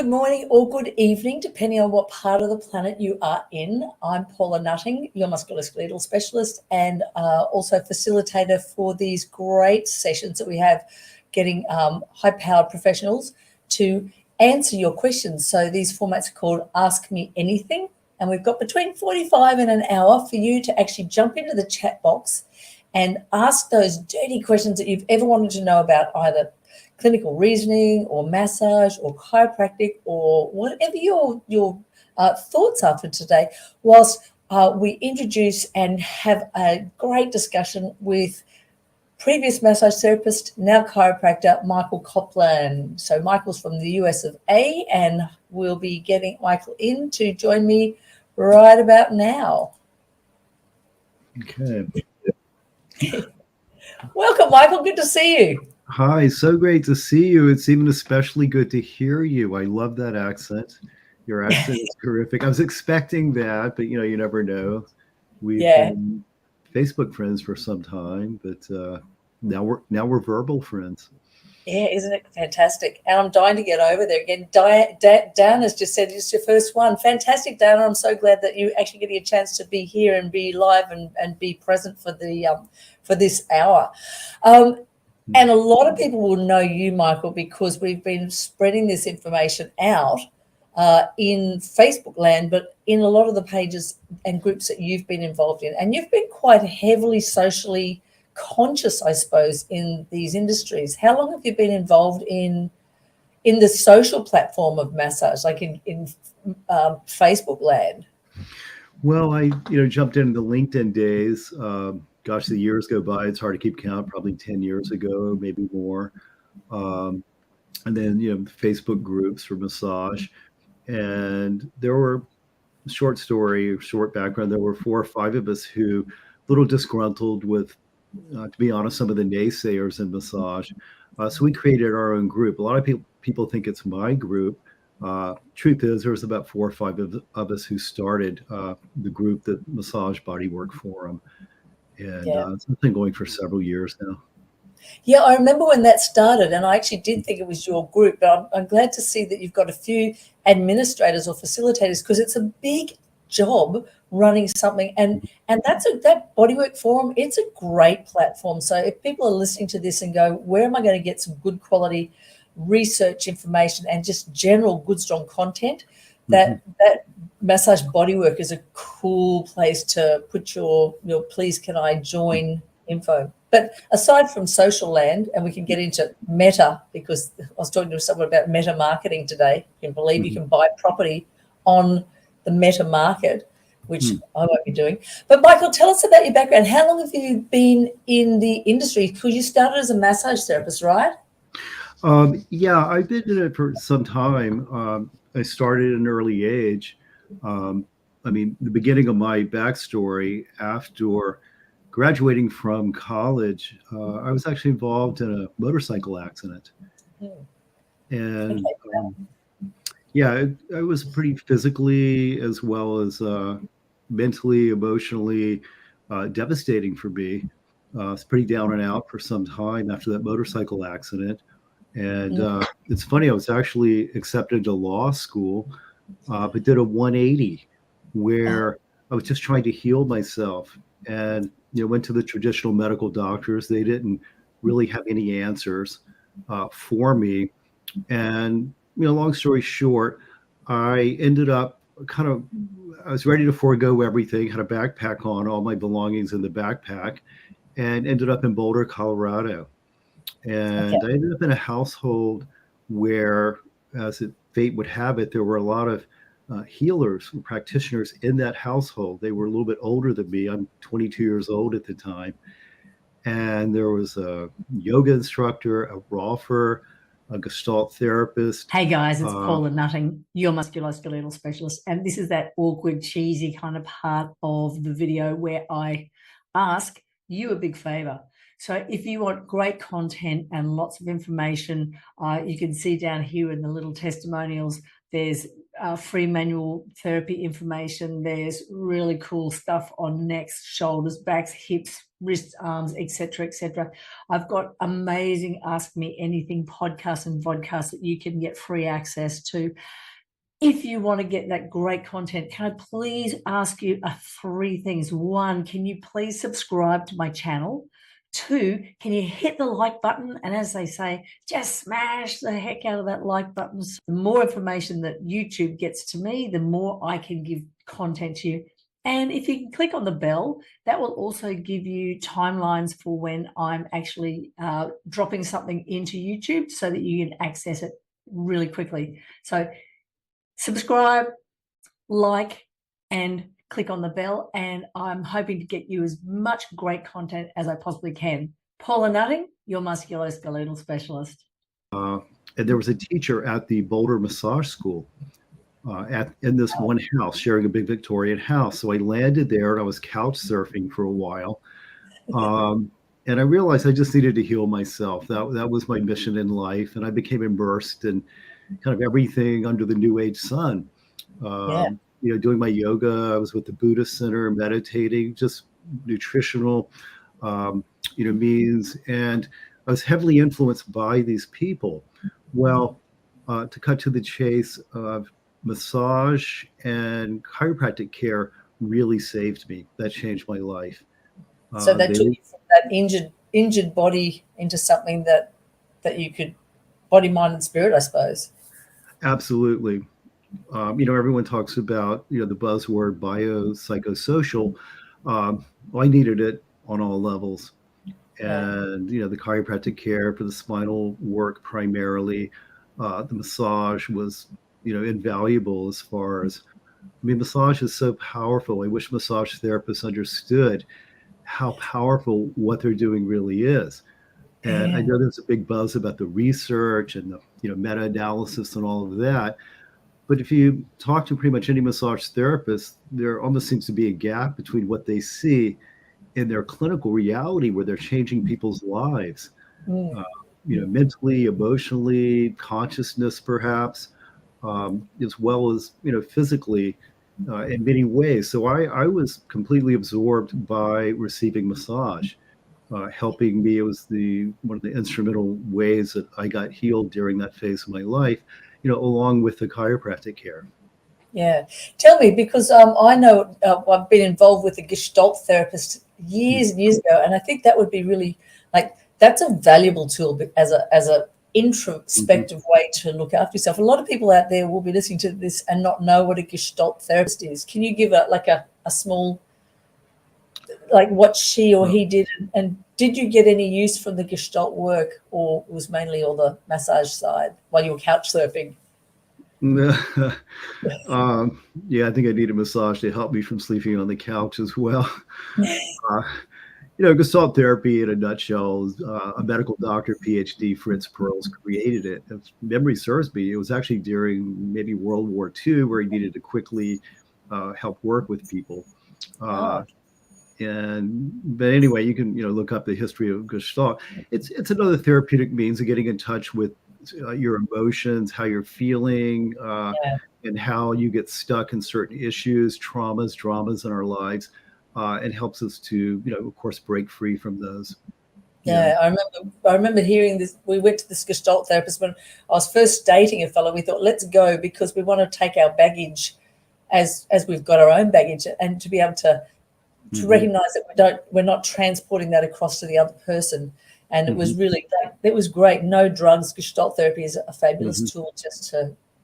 good morning or good evening, depending on what part of the planet you are in. I'm Paula Nutting, your musculoskeletal specialist and also facilitator for these great sessions that we have, getting high-powered professionals to answer your questions. So these formats are called Ask Me Anything, and we've got between 45 and an hour for you to actually jump into the chat box and ask those dirty questions that you've ever wanted to know about either clinical reasoning or massage or chiropractic or whatever your thoughts are for today, whilst we introduce and have a great discussion with previous massage therapist, now chiropractor, Michael Koplan. So Michael's from the US of A, and we'll be getting Michael in to join me right about now. Okay. Welcome, Michael. Good to see you. Hi, so great to see you. It's even especially good to hear you. I love that accent. Your accent is terrific. I was expecting that, but you never know. We've been Facebook friends for some time, but now we're verbal friends. Yeah, isn't it fantastic? And I'm dying to get over there again. Dan has just said it's your first one. Fantastic, Dan. I'm so glad that you actually getting a chance to be here and be live and be present for the for this hour. And a lot of people will know you, Michael, because we've been spreading this information out in Facebook land, but in a lot of the pages and groups that you've been involved in. And you've been quite heavily socially conscious, I suppose, in these industries. How long have you been involved in the social platform of massage, like in Facebook land? Well, I jumped into the LinkedIn days. Gosh, the years go by. It's hard to keep count. Probably 10 years ago, maybe more. And then Facebook groups for massage, and there were short background. There were 4 or 5 of us who, a little disgruntled with, to be honest, some of the naysayers in massage. So we created our own group. A lot of people think it's my group. Truth is, there was about 4 or 5 of us who started the group, the Massage Bodywork Forum. And it's been going for several years now. Yeah, I remember when that started, and I actually did think it was your group, but I'm glad to see that you've got a few administrators or facilitators, because it's a big job running something. And that Bodywork Forum, it's a great platform. So if people are listening to this and go, where am I going to get some good quality research information and just general good, strong content, that Massage Bodywork is a cool place to put your please can I join info. But aside from social land, and we can get into meta, because I was talking to someone about meta marketing today. You can believe you can buy property on the meta market, which I won't be doing. But Michael, tell us about your background. How long have you been in the industry? Because you started as a massage therapist, right? Yeah, I've been in it for some time. I started at an early age. The beginning of my backstory, after graduating from college, I was actually involved in a motorcycle accident. And it was pretty physically as well as mentally, emotionally devastating for me. It's pretty down and out for some time after that motorcycle accident. And it's funny, I was actually accepted to law school, but did a 180 where I was just trying to heal myself, and went to the traditional medical doctors. They didn't really have any answers for me. And long story short, I ended up I was ready to forego everything, had a backpack on, all my belongings in the backpack, and ended up in Boulder, Colorado. And I ended up in a household where, as fate would have it, there were a lot of healers and practitioners in that household. They were a little bit older than me. I'm 22 years old at the time. And there was a yoga instructor, a rolfer, a Gestalt therapist. Hey guys, it's Paula Nutting, your musculoskeletal specialist. And this is that awkward, cheesy kind of part of the video where I ask you a big favor. So if you want great content and lots of information, you can see down here in the little testimonials, there's free manual therapy information. There's really cool stuff on necks, shoulders, backs, hips, wrists, arms, etc., etc. I've got amazing Ask Me Anything podcasts and vodcasts that you can get free access to. If you want to get that great content, can I please ask you 3 things? 1, can you please subscribe to my channel? 2, can you hit the like button? And as they say, just smash the heck out of that like button. The more information that YouTube gets to me, the more I can give content to you. And if you can click on the bell, that will also give you timelines for when I'm actually dropping something into YouTube so that you can access it really quickly. So subscribe, like, and click on the bell, and I'm hoping to get you as much great content as I possibly can. Paula Nutting, your musculoskeletal specialist. And there was a teacher at the Boulder massage school in this one house, sharing a big Victorian house. So I landed there and I was couch surfing for a while. And I realized I just needed to heal myself. That was my mission in life. And I became immersed in kind of everything under the new age sun. Doing my yoga. I was with the Buddhist Center, meditating, just nutritional, means. And I was heavily influenced by these people. Well, to cut to the chase, massage and chiropractic care really saved me. That changed my life. So that took you from that injured body into something that you could, body, mind, and spirit, I suppose. Absolutely. Everyone talks about, the buzzword biopsychosocial. I needed it on all levels. And, the chiropractic care for the spinal work primarily, the massage was, invaluable as far as, massage is so powerful. I wish massage therapists understood how powerful what they're doing really is. And I know there's a big buzz about the research and the, meta-analysis and all of that. But if you talk to pretty much any massage therapist, there almost seems to be a gap between what they see in their clinical reality, where they're changing people's lives, mentally, emotionally, consciousness, perhaps, as well as, physically, in many ways. So I was completely absorbed by receiving massage, helping me. It was one of the instrumental ways that I got healed during that phase of my life, along with the chiropractic care. Yeah. Tell me, because I know I've been involved with a Gestalt therapist years and years ago, and I think that would be really, that's a valuable tool as a introspective way to look after yourself. A lot of people out there will be listening to this and not know what a Gestalt therapist is. Can you give a small, what she or he did, and did you get any use from the Gestalt work, or was mainly all the massage side while you were couch surfing? Yeah, I think I need a massage to help me from sleeping on the couch as well. Gestalt therapy in a nutshell is a medical doctor, PhD, Fritz Perls, created it. If memory serves me, it was actually during maybe World War II, where he needed to quickly help work with people. But anyway, you can look up the history of Gestalt. It's another therapeutic means of getting in touch with your emotions, how you're feeling, and how you get stuck in certain issues, dramas in our lives. It helps us to, of course, break free from those. Yeah, I remember hearing this. We went to this Gestalt therapist when I was first dating a fellow. We thought, let's go, because we want to take our baggage as we've got our own baggage, and to be able to recognize that we're not transporting that across to the other person. And it was really, it was great. No drugs. Gestalt therapy is a fabulous tool just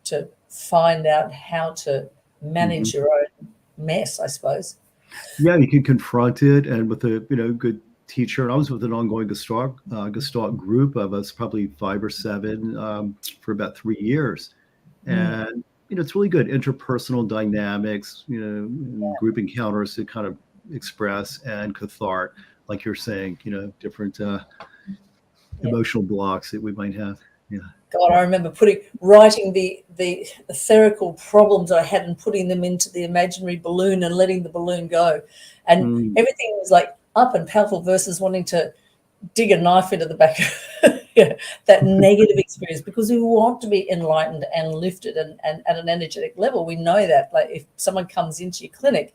to find out how to manage your own mess, I suppose. Yeah, you can confront it, and with a good teacher. And I was with an ongoing Gestalt group of us, probably 5 or 7, for about 3 years, and it's really good interpersonal dynamics, group encounters to kind of express and cathartic, like you're saying, different emotional blocks that we might have. Yeah. God, I remember writing the etherical problems I had and putting them into the imaginary balloon and letting the balloon go. And everything was up and powerful versus wanting to dig a knife into the back of that negative experience, because we want to be enlightened and lifted and at an energetic level. We know that, like, if someone comes into your clinic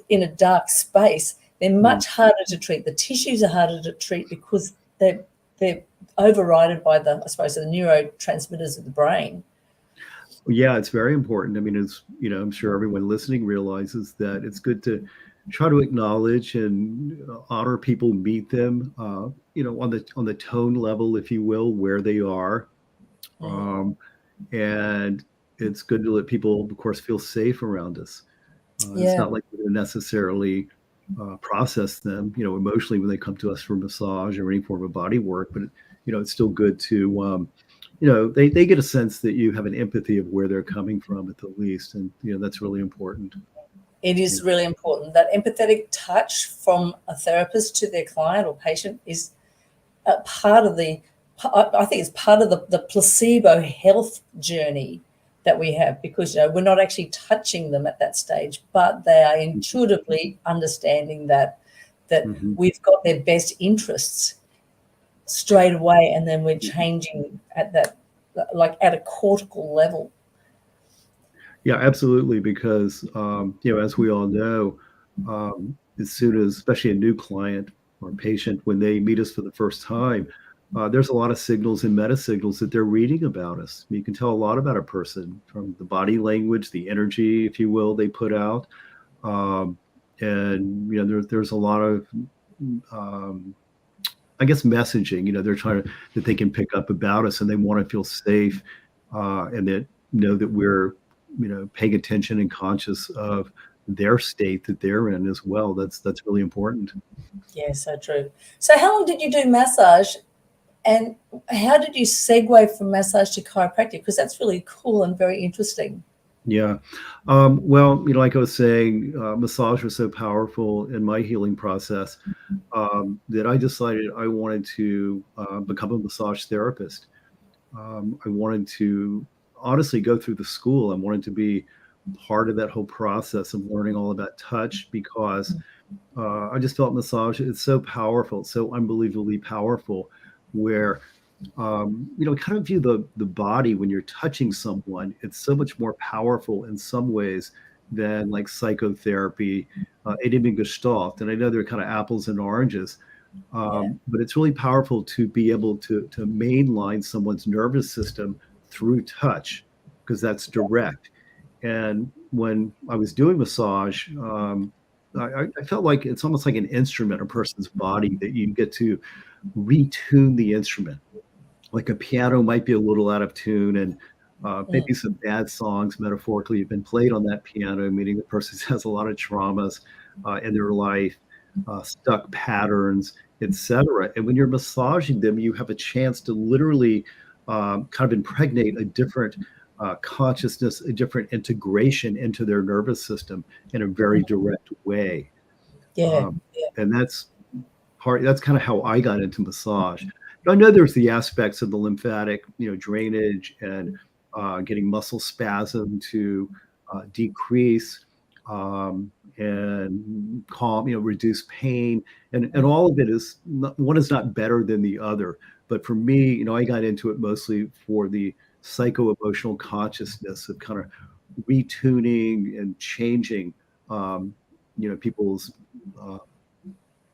in a dark space, they're much harder to treat. The tissues are harder to treat because they're overridden by the neurotransmitters of the brain. Yeah, it's very important. I mean, it's, I'm sure everyone listening realizes that it's good to try to acknowledge and honor people, meet them, on the tone level, if you will, where they are. And it's good to let people, of course, feel safe around us. It's not like we're going to necessarily process them, emotionally when they come to us for massage or any form of body work, but it's still good to they get a sense that you have an empathy of where they're coming from at the least. And, that's really important. It is really important. That empathetic touch from a therapist to their client or patient is part of the placebo health journey that we have, because, we're not actually touching them at that stage, but they are intuitively understanding that we've got their best interests straight away, and then we're changing at that, like at a cortical level. Yeah, absolutely. Because, as we all know, as soon as, especially a new client or patient, when they meet us for the first time, there's a lot of signals and meta signals that they're reading about us. You can tell a lot about a person from the body language, the energy, if you will, they put out. And, there's a lot of, I guess, messaging, they're trying to, that they can pick up about us, and they want to feel safe, and that know that we're, paying attention and conscious of their state that they're in as well. That's really important. Yeah, so true. So how long did you do massage, and how did you segue from massage to chiropractic? Because that's really cool and very interesting. Yeah. Well, like I was saying, massage was so powerful in my healing process that I decided I wanted to become a massage therapist. I wanted to honestly go through the school. I wanted to be part of that whole process of learning all about touch, because I just felt massage, it's so powerful, so unbelievably powerful, where kind of view the body when you're touching someone. It's so much more powerful in some ways than like psychotherapy, and even Gestalt. And I know they're kind of apples and oranges, but it's really powerful to be able to mainline someone's nervous system through touch, because that's direct. And when I was doing massage, I felt like it's almost like an instrument, a person's body, that you get to retune the instrument. Like a piano might be a little out of tune, and maybe some bad songs metaphorically have been played on that piano, meaning the person has a lot of traumas in their life, stuck patterns, etc. And when you're massaging them, you have a chance to literally kind of impregnate a different consciousness, a different integration into their nervous system in a very direct way. And that's kind of how I got into massage. But I know there's the aspects of the lymphatic, drainage, and getting muscle spasm to decrease, and calm, reduce pain, and all of it is one is not better than the other. But for me, I got into it mostly for the psycho-emotional consciousness of kind of retuning and changing, people's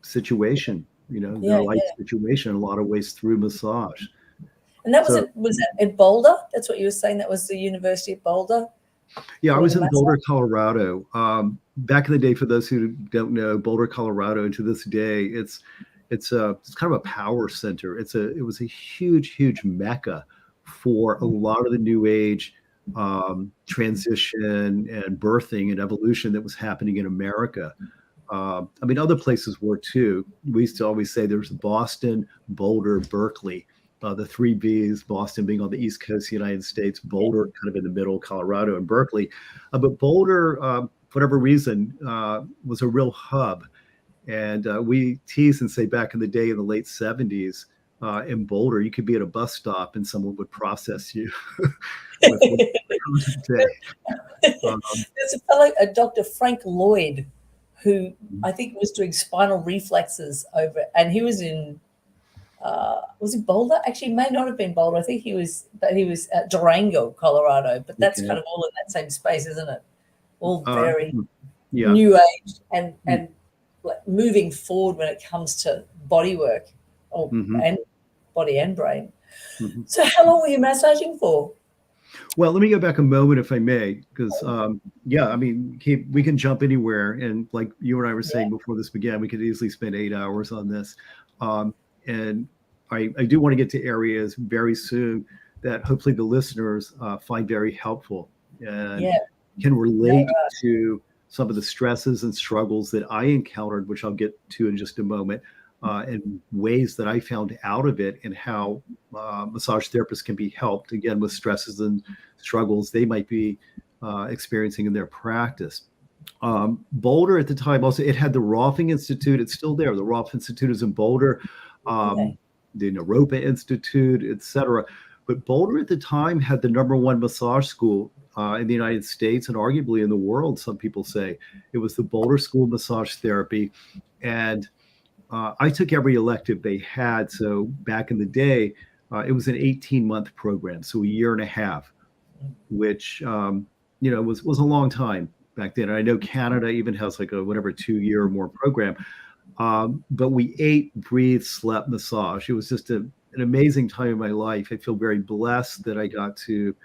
situation, their life situation in a lot of ways through massage. And that was it at Boulder? That's what you were saying? That was the University of Boulder? Yeah, I was in Boulder, Colorado. Back in the day, for those who don't know, Boulder, Colorado, and to this day, it's kind of a power center. It was a huge mecca for a lot of the new age transition and birthing and evolution that was happening in America. I mean, other places were too. We used to always say there's Boston, Boulder, Berkeley, the three Bs, Boston being on the East Coast of the United States, Boulder kind of in the middle, Colorado, and Berkeley. But Boulder, for whatever reason, was a real hub. And we tease and say back in the day, in the late 70s, in Boulder, you could be at a bus stop and someone would process you. There's a fellow, Dr. Frank Lloyd, who I think was doing spinal reflexes over, and he was in was it Boulder? Actually, may not have been Boulder. I think he was Durango, Colorado. But that's Okay. kind of all in that same space, isn't it? All Uh, very yeah. new age and like moving forward when it comes to body work and body and brain. So how long were you massaging for? Well, let me go back a moment, if I may, because yeah, I mean, we can jump anywhere, and like you and I were saying before this began, we could easily spend 8 hours on this, and I do want to get to areas very soon that hopefully the listeners find very helpful and can relate to some of the stresses and struggles that I encountered, which I'll get to in just a moment, and ways that I found out of it, and how massage therapists can be helped, again, with stresses and struggles they might be experiencing in their practice. Boulder at the time, also, it had the Rolfing Institute. It's still there. The Rolf Institute is in Boulder, the Naropa Institute, etc. But Boulder at the time had the #1 massage school in the United States, and arguably in the world, some people say. It was the Boulder School of Massage Therapy. And I took every elective they had. So back in the day, it was an 18-month program, so a year and a half, which was a long time back then. And I know Canada even has like a 2-year or more program. But we ate, breathed, slept, massage. It was just an amazing time in my life. I feel very blessed that I got to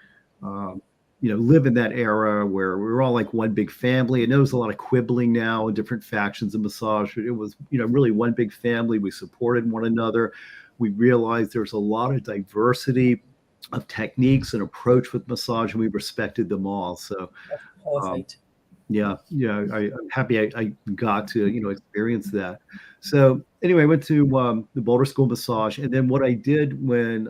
live in that era where we were all like one big family. I know there's a lot of quibbling now and different factions of massage, but it was, really one big family. We supported one another. We realized there's a lot of diversity of techniques and approach with massage, and we respected them all. So, perfect. I'm happy I got to, experience that. So anyway, I went to the Boulder School of Massage. And then what I did when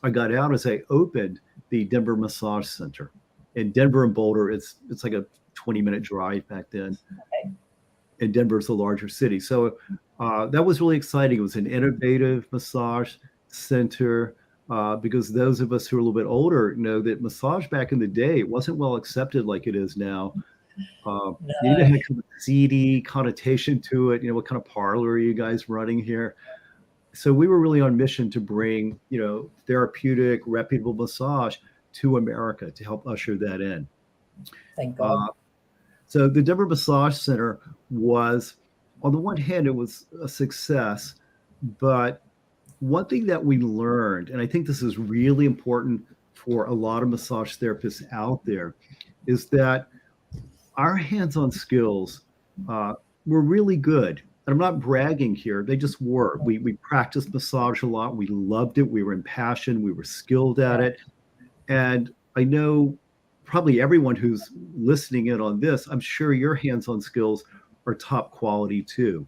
I got out is I opened the Denver Massage Center. In Denver and Boulder, it's like a 20-minute drive back then. Okay. And Denver's a larger city. So that was really exciting. It was an innovative massage center, because those of us who are a little bit older know that massage back in the day, it wasn't well accepted like it is now. No. It even had kind of a seedy connotation to it. What kind of parlor are you guys running here? So we were really on mission to bring, therapeutic, reputable massage to America to help usher that in. Thank God. So the Denver Massage Center was, on the one hand, it was a success, but one thing that we learned, and I think this is really important for a lot of massage therapists out there, is that our hands-on skills were really good. And I'm not bragging here. They just were. We practiced massage a lot. We loved it. We were impassioned. We were skilled at it. And I know probably everyone who's listening in on this, I'm sure your hands-on skills are top quality too.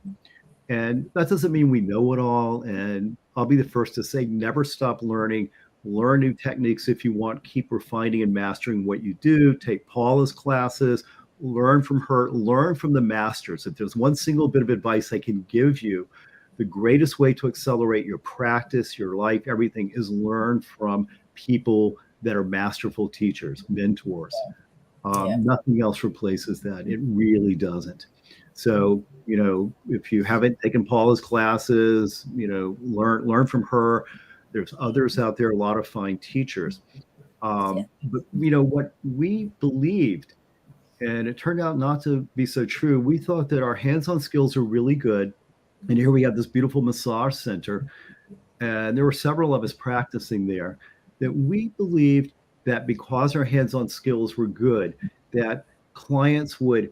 And that doesn't mean we know it all. And I'll be the first to say, never stop learning. Learn new techniques if you want. Keep refining and mastering what you do. Take Paula's classes. Learn from her, learn from the masters. If there's one single bit of advice I can give you, the greatest way to accelerate your practice, your life, everything, is learn from people that are masterful teachers, mentors. Nothing else replaces that. It really doesn't. So, if you haven't taken Paula's classes, learn from her. There's others out there, a lot of fine teachers. But, what we believed, and it turned out not to be so true. We thought that our hands-on skills are really good. And here we have this beautiful massage center. And there were several of us practicing there, that we believed that because our hands-on skills were good, that clients would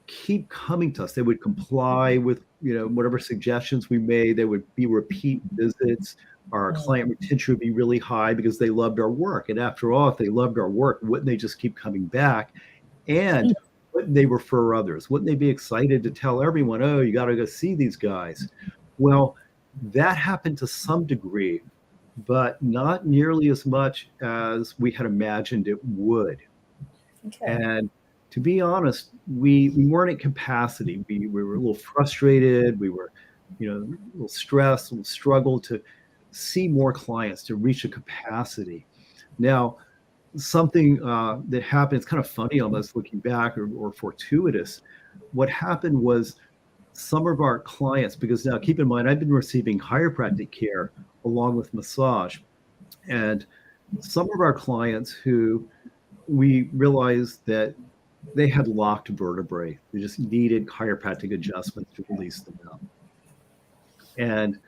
keep coming to us. They would comply with, whatever suggestions we made. There would be repeat visits. Our client retention would be really high because they loved our work. And after all, if they loved our work, wouldn't they just keep coming back? And wouldn't they refer others? Wouldn't they be excited to tell everyone, oh, you got to go see these guys? Well, that happened to some degree, but not nearly as much as we had imagined it would. Okay. And to be honest, we weren't at capacity. We were a little frustrated. We were, a little stressed, a little struggled to see more clients, to reach a capacity. Now, something that happened, it's kind of funny almost looking back, or fortuitous. What happened was some of our clients, because now keep in mind, I've been receiving chiropractic care along with massage. And some of our clients who we realized that they had locked vertebrae, they just needed chiropractic adjustments to release them out. And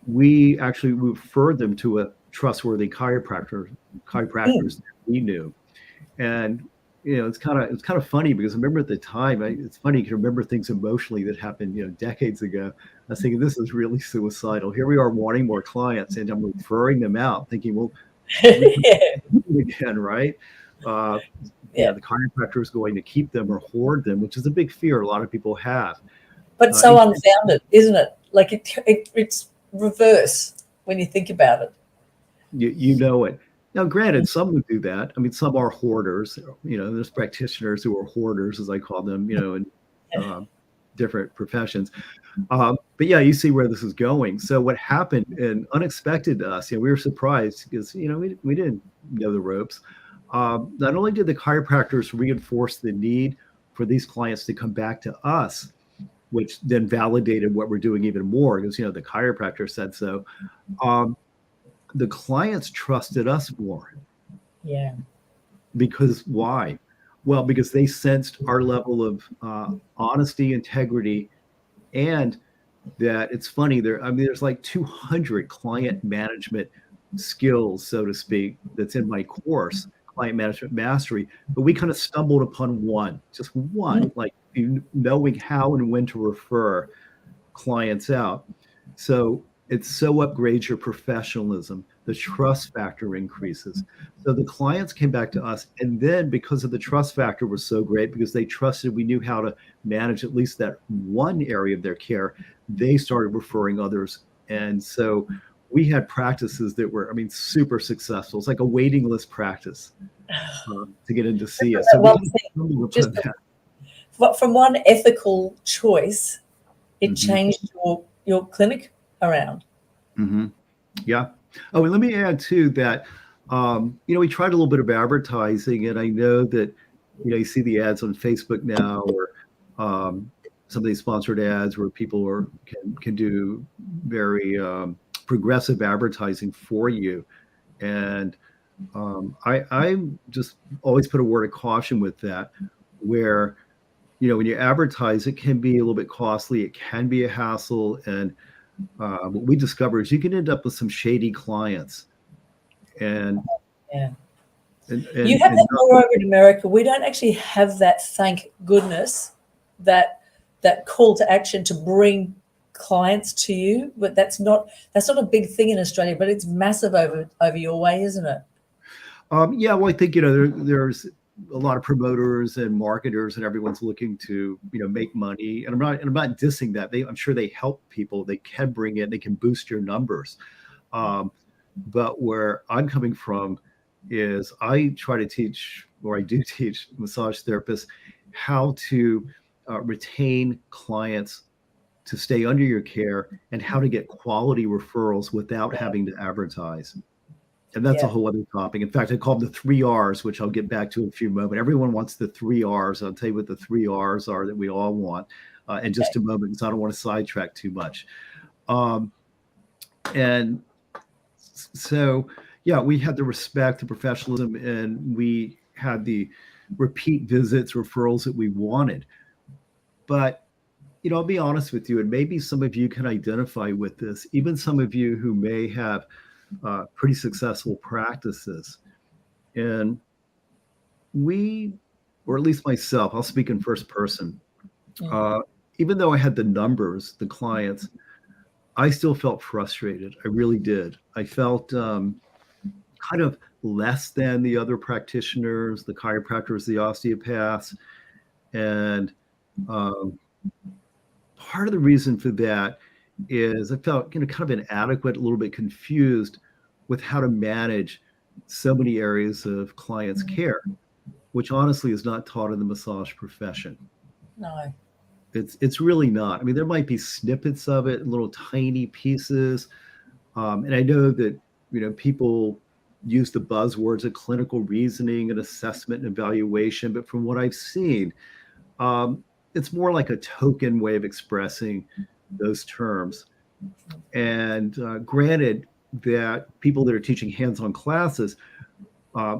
we actually referred them to a trustworthy chiropractors that we knew. And it's kind of funny because I remember at the time, it's funny you can remember things emotionally that happened, decades ago. I was thinking, this is really suicidal. Here we are wanting more clients, and I'm referring them out, thinking, well, again, right? The chiropractor is going to keep them or hoard them, which is a big fear a lot of people have. But so unfounded, isn't it? Like it's reverse when you think about it. You know it. Now, granted, some would do that. I mean, some are hoarders. There's practitioners who are hoarders, as I call them, in different professions. But yeah, you see where this is going. So what happened, and unexpected to us, we were surprised because, we didn't know the ropes. Not only did the chiropractors reinforce the need for these clients to come back to us, which then validated what we're doing even more because, the chiropractor said so. The clients trusted us more. Yeah. Because why? Well, because they sensed our level of honesty, integrity, and that it's funny. There's like 200 client management skills, so to speak, that's in my course, Client Management Mastery. But we kind of stumbled upon just one, like knowing how and when to refer clients out. So it so upgrades your professionalism. The trust factor increases. So the clients came back to us, and then because of the trust factor was so great, because they trusted we knew how to manage at least that one area of their care, they started referring others. And so we had practices that were, super successful. It's like a waiting list practice to get in to see us. So from one ethical choice, it changed your clinic around. Mm-hmm. Yeah. Oh, and let me add too that, we tried a little bit of advertising, and I know that, you see the ads on Facebook now, or some of these sponsored ads where people can do very progressive advertising for you. And I just always put a word of caution with that, where, when you advertise, it can be a little bit costly. It can be a hassle. And what we discovered is you can end up with some shady clients. And you have that more over in America. We don't actually have that, thank goodness, that call to action to bring clients to you. But that's not a big thing in Australia, but it's massive over your way, isn't it? Yeah, well, I think, there's a lot of promoters and marketers, and everyone's looking to, make money. And I'm not dissing that. I'm sure they help people. They can bring in, they can boost your numbers. But where I'm coming from is I try to teach, or I do teach massage therapists how to retain clients to stay under your care, and how to get quality referrals without having to advertise. And that's a whole other topic. In fact, I call them the 3 R's, which I'll get back to in a few moments. Everyone wants the 3 R's. I'll tell you what the 3 R's are that we all want in just a moment, because I don't want to sidetrack too much. And so, yeah, we had the respect, the professionalism, and we had the repeat visits, referrals that we wanted. But, I'll be honest with you, and maybe some of you can identify with this, even some of you who may have pretty successful practices. And we, or at least myself, I'll speak in first person. Even though I had the numbers, the clients, I still felt frustrated. I really did. I felt kind of less than the other practitioners, the chiropractors, the osteopaths. And part of the reason for that is I felt, kind of inadequate, a little bit confused with how to manage so many areas of clients' care, which honestly is not taught in the massage profession. No. It's really not. There might be snippets of it, little tiny pieces. And I know that, people use the buzzwords of clinical reasoning and assessment and evaluation, but from what I've seen, it's more like a token way of expressing those terms. And granted that people that are teaching hands-on classes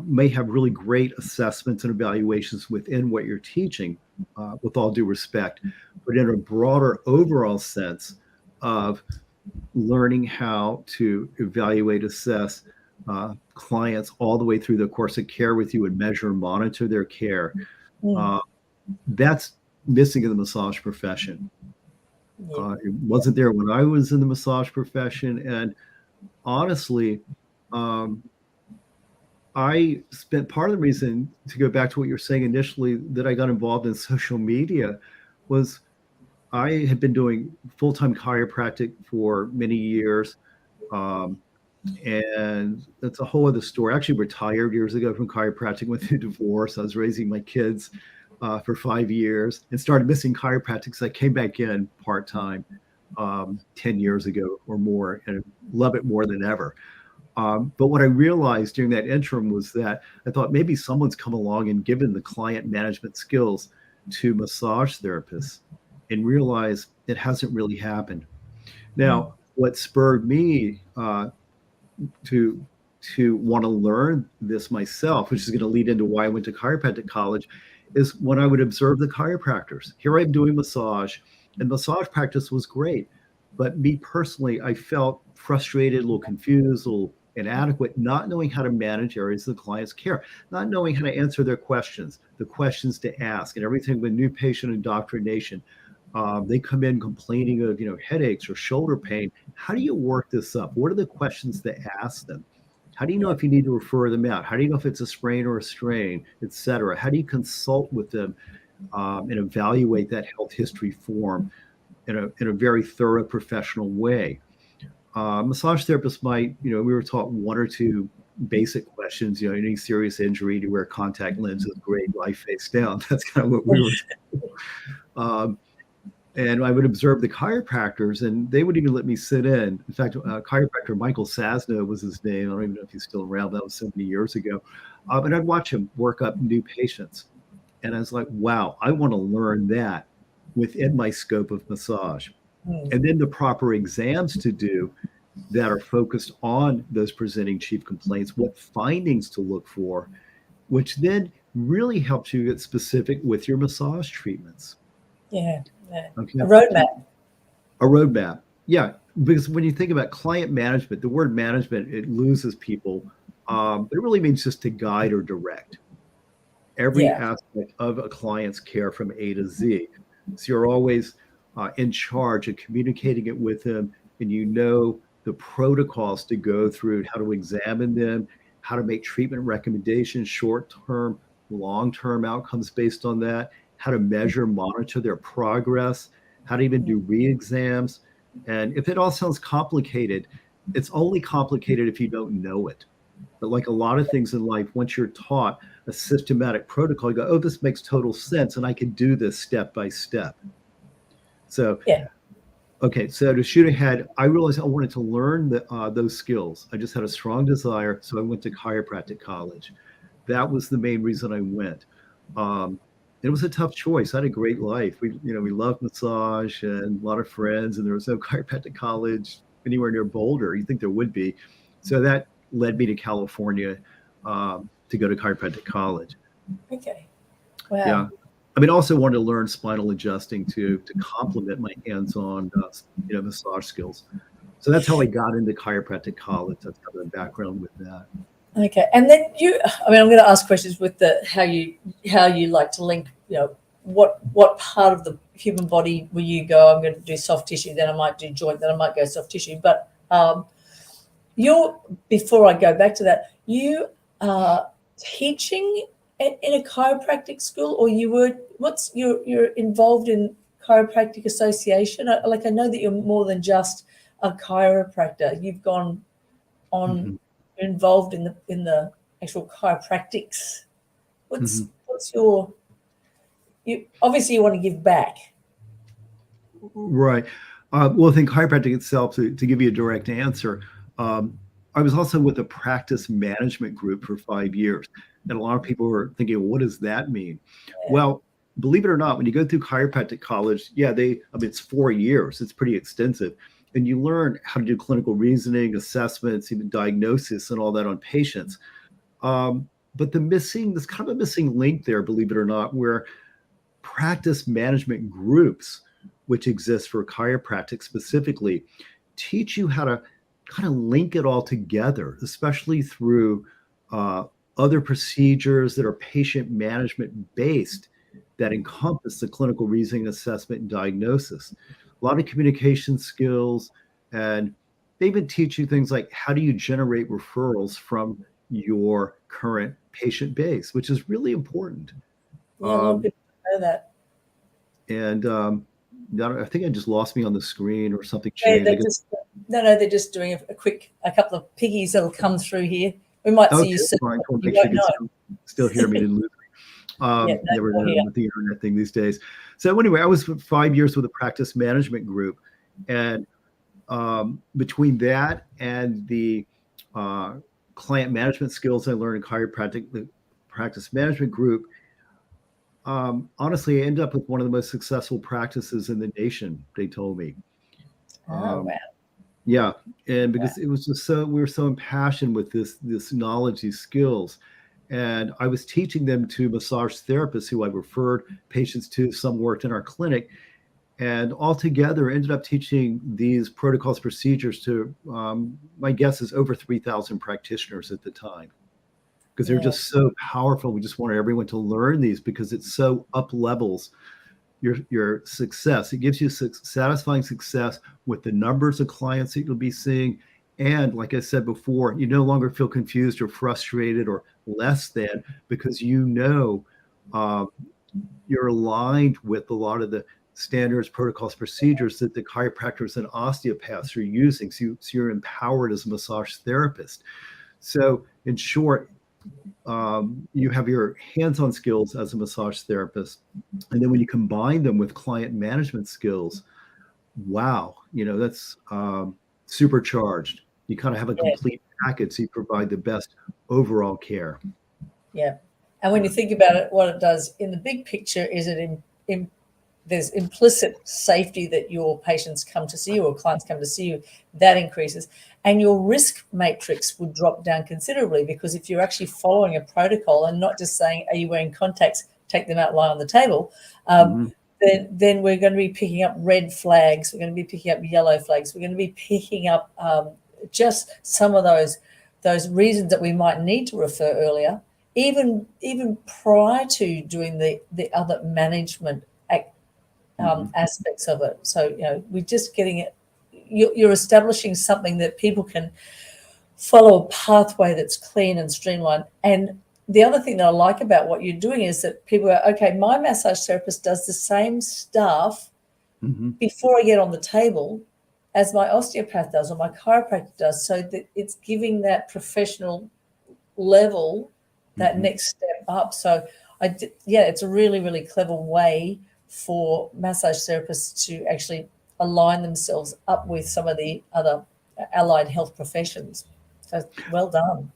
may have really great assessments and evaluations within what you're teaching, with all due respect, but in a broader overall sense of learning how to evaluate, assess clients all the way through the course of care with you and measure and monitor their care, that's missing in the massage profession. It wasn't there when I was in the massage profession. And honestly, I spent part of the reason, to go back to what you were saying initially, that I got involved in social media was I had been doing full-time chiropractic for many years. And that's a whole other story. I actually retired years ago from chiropractic, went through divorce. I was raising my kids for 5 years and started missing chiropractic. So I came back in part-time 10 years ago or more, and love it more than ever. But what I realized during that interim was that I thought maybe someone's come along and given the client management skills to massage therapists, and realized it hasn't really happened. Now, what spurred me to want to learn this myself, which is going to lead into why I went to chiropractic college, is when I would observe the chiropractors. Here I'm doing massage, and massage practice was great. But me personally, I felt frustrated, a little confused, a little inadequate, not knowing how to manage areas of the client's care, not knowing how to answer their questions, the questions to ask, and everything with new patient indoctrination. They come in complaining of, headaches or shoulder pain. How do you work this up? What are the questions to ask them? How do you know if you need to refer them out? How do you know if it's a sprain or a strain, et cetera? How do you consult with them and evaluate that health history form in a very thorough professional way? Massage therapists might, we were taught one or two basic questions, any serious injury, to wear contact lenses, great, lie face down. That's kind of what we were told. And I would observe the chiropractors, and they would even let me sit in. In fact, chiropractor Michael Sasno was his name. I don't even know if he's still around. That was so many years ago. And I'd watch him work up new patients. And I was like, wow, I want to learn that within my scope of massage. And then the proper exams to do that are focused on those presenting chief complaints, what findings to look for, which then really helps you get specific with your massage treatments. Yeah. Okay. A roadmap. A roadmap. Yeah. Because when you think about client management, the word management, it loses people. But it really means just to guide or direct every aspect of a client's care from A to Z. So you're always in charge of communicating it with them, and the protocols to go through, how to examine them, how to make treatment recommendations, short-term, long-term outcomes based on that, how to measure, monitor their progress, how to even do re-exams. And if it all sounds complicated, it's only complicated if you don't know it. But like a lot of things in life, once you're taught a systematic protocol, you go, oh, this makes total sense, and I can do this step by step. So, okay, so to shoot ahead, I realized I wanted to learn those skills. I just had a strong desire, so I went to chiropractic college. That was the main reason I went. It was a tough choice. I had a great life. We loved massage and a lot of friends, and there was no chiropractic college anywhere near Boulder. You'd think there would be. So that led me to California to go to chiropractic college. Okay. Wow. Yeah. I mean, also wanted to learn spinal adjusting to complement my hands-on, massage skills. So that's how I got into chiropractic college. That's kind of the background with that. Okay. And then I'm going to ask questions with how you like to link, what part of the human body will you go, I'm going to do soft tissue, then I might do joint, then I might go soft tissue. But before I go back to that, you are teaching in a chiropractic school, or you're involved in chiropractic association? I know that you're more than just a chiropractor. You've gone on involved in the actual chiropractics. What's you obviously you want to give back. Right. Well, I think chiropractic itself, to give you a direct answer, I was also with a practice management group for 5 years. And a lot of people were thinking, what does that mean? Yeah. Well, believe it or not, when you go through chiropractic college, it's 4 years. It's pretty extensive. And you learn how to do clinical reasoning, assessments, even diagnosis and all that on patients. But there's kind of a missing link there, believe it or not, where practice management groups, which exist for chiropractic specifically, teach you how to kind of link it all together, especially through other procedures that are patient management based that encompass the clinical reasoning, assessment, and diagnosis. A lot of communication skills, and they even teach you things like how do you generate referrals from your current patient base, which is really important. Yeah, a lot of people know that. And I think I just lost me on the screen or something Yeah, changed. they're just doing a couple of piggies that'll come through here. We might see you soon. Fine. You Make sure won't you know. can still hear me. Didn't lose me. Never we're know here. with the internet thing these days. So anyway, I was 5 years with a practice management group, and between that and the client management skills I learned in chiropractic, the practice management group, honestly, I ended up with one of the most successful practices in the nation, they told me. Oh, wow. Yeah. And because it was just we were so impassioned with this knowledge, these skills. And I was teaching them to massage therapists who I referred patients to. Some worked in our clinic, and altogether ended up teaching these protocols, procedures to, my guess is over 3,000 practitioners at the time, because they're just so powerful. We just wanted everyone to learn these because it so up levels your success. It gives you satisfying success with the numbers of clients that you'll be seeing. And like I said before, you no longer feel confused or frustrated or less than, because you're aligned with a lot of the standards, protocols, procedures that the chiropractors and osteopaths are using. So you're empowered as a massage therapist. So in short, you have your hands-on skills as a massage therapist, and then when you combine them with client management skills, wow, that's supercharged. You kind of have a complete package, so you provide the best overall care. Yeah. And when you think about it, what it does in the big picture is there's implicit safety that your patients come to see you or clients come to see you. That increases. And your risk matrix would drop down considerably, because if you're actually following a protocol and not just saying, are you wearing contacts, take them out, lie on the table, then we're going to be picking up red flags. We're going to be picking up yellow flags. We're going to be picking up just some of those reasons that we might need to refer earlier, even prior to doing the other management aspects of it. So, we're just getting it. You're establishing something that people can follow a pathway that's clean and streamlined. And the other thing that I like about what you're doing is that people are, okay, my massage therapist does the same stuff before I get on the table as my osteopath does or my chiropractor does, so that it's giving that professional level, that next step up. So it's a really, really clever way for massage therapists to actually align themselves up with some of the other allied health professions. So well done.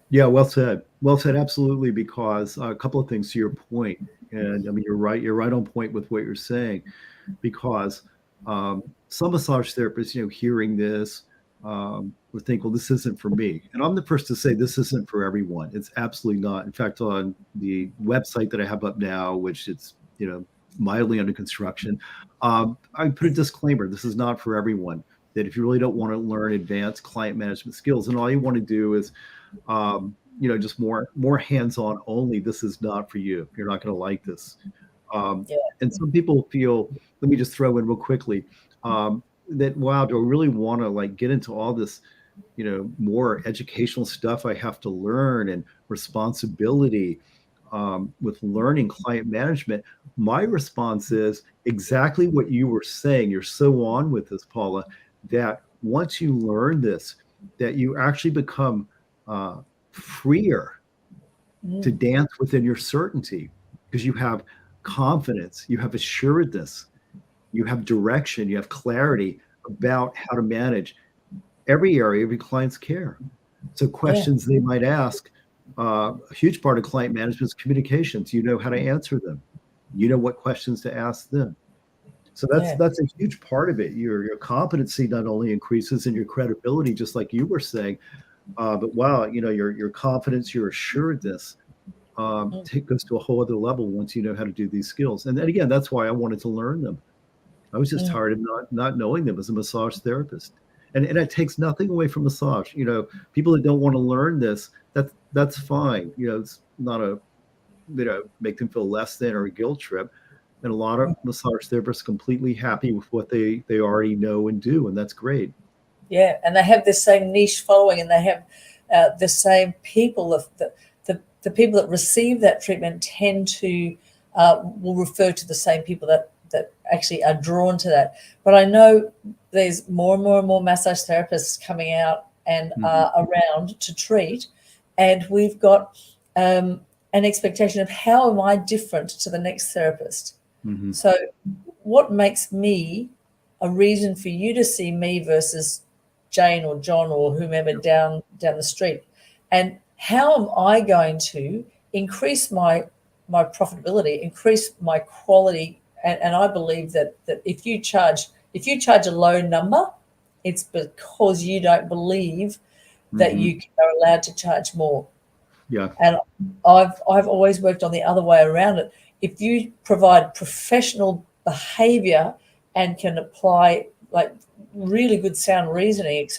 Yeah, well said. Well said, absolutely, because a couple of things to your point. And I mean, you're right on point with what you're saying, because some massage therapists, hearing this, would think, well, this isn't for me. And I'm the first to say this isn't for everyone. It's absolutely not. In fact, on the website that I have up now, which it's, mildly under construction, I put a disclaimer: this is not for everyone. That if you really don't want to learn advanced client management skills and all you want to do is, just more hands-on only, this is not for you. You're not going to like this. And some people feel, let me just throw in real quickly, that, wow, do I really want to get into all this, more educational stuff I have to learn and responsibility with learning client management? My response is exactly what you were saying. You're so on with this, Paula, that once you learn this, that you actually become freer to dance within your certainty, because you have confidence, you have assuredness, you have direction, you have clarity about how to manage every area of your client's care. So questions they might ask, a huge part of client management is communications. You know how to answer them. you know what questions to ask them. So that's a huge part of it. Your competency not only increases in your credibility, just like you were saying, but wow, your confidence, your assuredness goes to a whole other level once you know how to do these skills. And then again, that's why I wanted to learn them. I was just tired of not knowing them as a massage therapist. And it takes nothing away from massage. People that don't want to learn this, that's fine. It's not make them feel less than or a guilt trip. And a lot of massage therapists are completely happy with what they already know and do, and that's great. Yeah, and they have the same niche following, and they have the same people. The people that receive that treatment tend to will refer to the same people that actually are drawn to that. But I know there's more and more massage therapists coming out and around to treat, and we've got an expectation of how am I different to the next therapist. So what makes me a reason for you to see me versus Jane or John or whomever down the street? And how am I going to increase my profitability, increase my quality? And I believe that if you charge a low number, it's because you don't believe that you are allowed to charge more. Yeah. And I've always worked on the other way around it. If you provide professional behavior and can apply like really good sound reasoning, et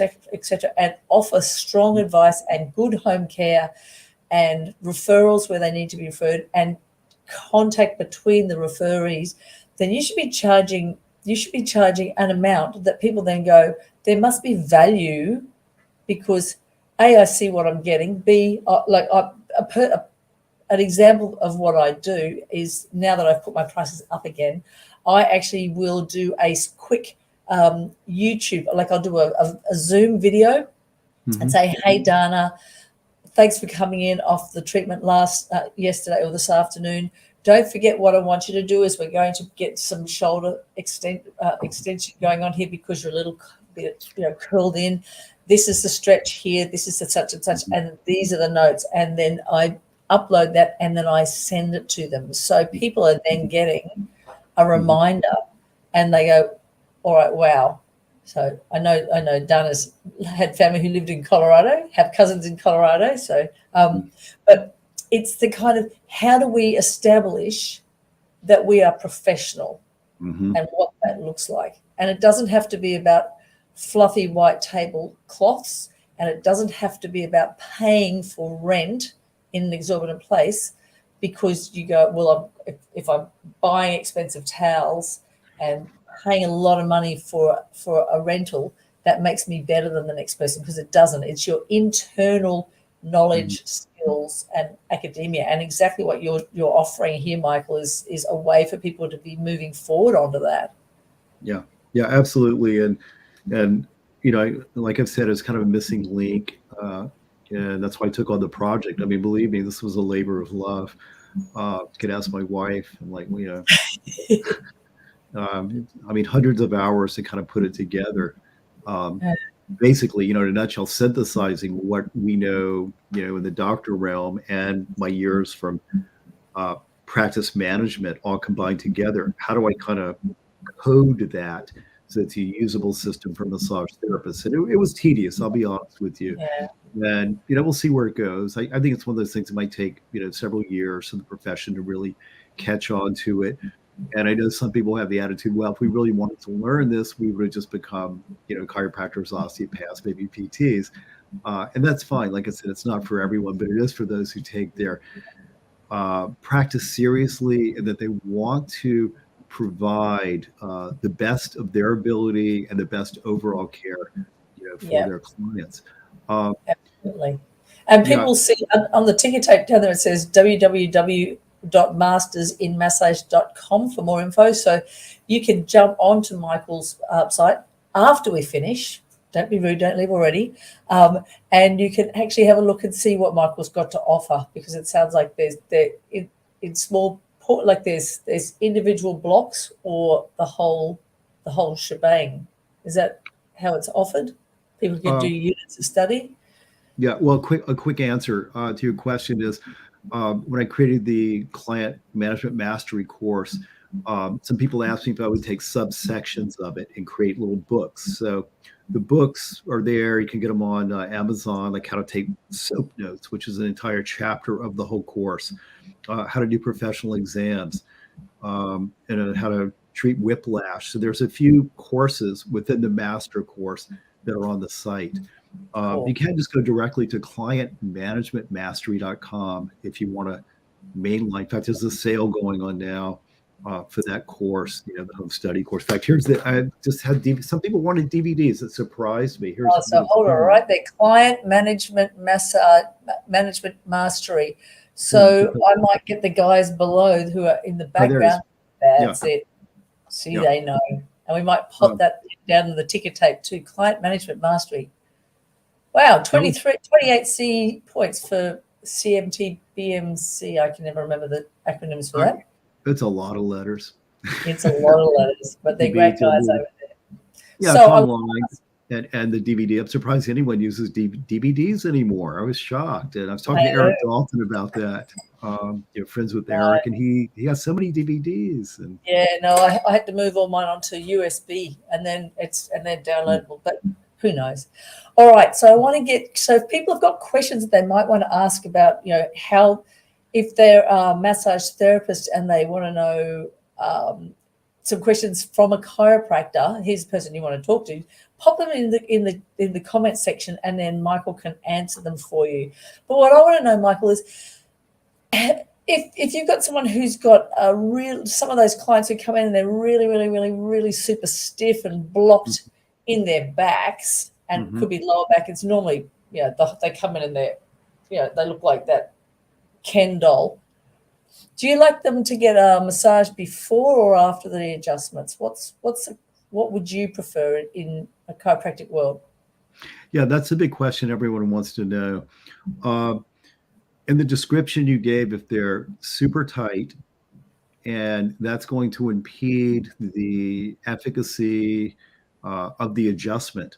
cetera, and offer strong advice and good home care and referrals where they need to be referred and contact between the referees, then you should be charging an amount that people then go, there must be value, because A, I see what I'm getting, B, an example of what I do is, now that I've put my prices up again, I actually will do a quick YouTube, like I'll do a Zoom video and say, hey, Dana, thanks for coming in off the treatment yesterday or this afternoon. Don't forget, what I want you to do is we're going to get some shoulder extension going on here because you're a little bit curled in. This is the stretch here. This is the such and such, and these are the notes. And then I upload that and then I send it to them. So people are then getting a reminder and they go, all right, wow. So I know Dana's had family who lived in Colorado, have cousins in Colorado. So, but it's the kind of, how do we establish that we are professional and what that looks like? And it doesn't have to be about fluffy white tablecloths, and it doesn't have to be about paying for rent in an exorbitant place, because you go, well, if I'm buying expensive towels and paying a lot of money for a rental, that makes me better than the next person, because it doesn't. It's your internal knowledge, skills, and academia. And exactly what you're offering here, Michael, is a way for people to be moving forward onto that. Yeah, absolutely. And like I've said, it's kind of a missing link. And that's why I took on the project. I mean, believe me, this was a labor of love. Could ask my wife, and I mean, hundreds of hours to kind of put it together. Basically, in a nutshell, synthesizing what we know, in the doctor realm and my years from practice management all combined together. How do I kind of code that so it's a usable system for massage therapists? And it was tedious, I'll be honest with you. Yeah. And, we'll see where it goes. I think it's one of those things that might take, several years for the profession to really catch on to it. And I know some people have the attitude, well, if we really wanted to learn this, we would have just become, chiropractors, osteopaths, maybe PTs. And that's fine. Like I said, it's not for everyone, but it is for those who take their practice seriously and that they want to provide the best of their ability and the best overall care, for their clients. Absolutely. And people see on the ticker tape down there, it says www.mastersinmassage.com for more info. So you can jump onto Michael's site after we finish. Don't be rude, don't leave already. And you can actually have a look and see what Michael's got to offer, because it sounds like there's in small, like there's individual blocks or the whole shebang. Is that how it's offered? People can do units of study. Yeah, well, a quick answer to your question is, when I created the Client Management Mastery course, some people asked me if I would take subsections of it and create little books. So the books are there. You can get them on Amazon, like how to take SOAP notes, which is an entire chapter of the whole course, how to do professional exams, and how to treat whiplash. So there's a few courses within the master course that are on the site. Cool. You can just go directly to clientmanagementmastery.com if you want to mainline. In fact, there's a sale going on now for that course, the home study course. In fact, I just had some people wanted DVDs. It surprised me. So hold on, right there, Client Management Mastery. So I might get the guys below who are in the background. That's it. See, they know. And we might pop that down in the ticker tape too. Client Management Mastery. Wow, 28 C points for CMT BMC. I can never remember the acronyms for that. It's a lot of letters. It's a lot of letters, but they're great guys over there. Yeah, so it's online and the DVD. I'm surprised anyone uses DVDs anymore. I was shocked. And I was talking to Eric Dalton about that. You're friends with Eric, and he has so many DVDs. And I had to move all mine onto USB, and then they're downloadable. But who knows? All right. So I want to if people have got questions that they might want to ask about, how, if they're a massage therapist and they want to know some questions from a chiropractor, here's the person you want to talk to, pop them in the comment section, and then Michael can answer them for you. But what I want to know, Michael, is if you've got someone who's got some of those clients who come in and they're really, really, really, really super stiff and blocked in their backs, and could be lower back. It's normally, they come in and they look like that Ken doll. Do you like them to get a massage before or after the adjustments? What would you prefer in a chiropractic world? Yeah, that's a big question everyone wants to know. In the description you gave, if they're super tight, and that's going to impede the efficacy of the adjustment,